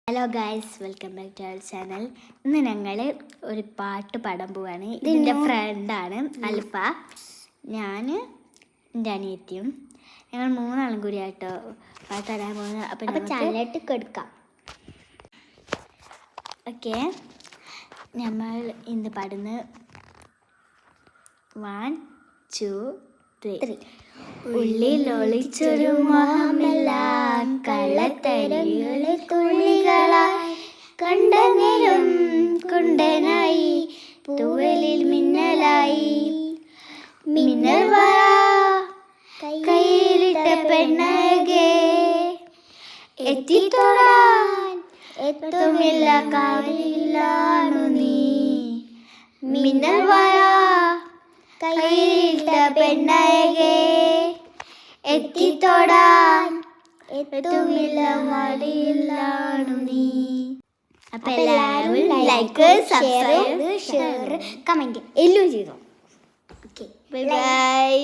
Hello guys, welcome back to our channel. ഇന്ന് ഞങ്ങൾ ഒരു പാട്ട് പാടാൻ പോവാണ്. ഇതിൻ്റെ ഫ്രണ്ടാണ് അൽഫ, ഞാൻ, എൻ്റെ അനിയത്തിയും. ഞങ്ങൾ മൂന്നാളും കൂടി ആയിട്ടോ പാട്ട് പാടാൻ പോകുന്നത്. അപ്പോൾ ചാനലിട്ട് കൊടുക്കാം. ഓക്കെ, നമ്മൾ ഇന്ന് പാടുന്നത് 1, 2, 3. ഉള്ളിലൊളിച്ചൊരു മോഹമെല്ലാം കള്ളത്തരികളെ തുള്ളികളായി കണ്ട നേരം കുണ്ടനായി തൂവലിൽ മിന്നലായി മിന്നൽ വര കയ്യിലിട്ട പെണ്ണകെ എത്തിത്തൊടാൻ എത്തുമില്ല കാണില്ലാണു നീ മിന്നൽ വര കയ്യിലിട്ട പെണ്ണകെ എത്തിത്തൊടാൻ എത്തുമില്ല മടിയില്ലാണു നീ. അപ്പൊ എല്ലാവരും ലൈക്ക്, സബ്സ്ക്രൈബ്, ഷെയർ, കമന്റ് എല്ലാം ചെയ്തു. Okay, bye bye.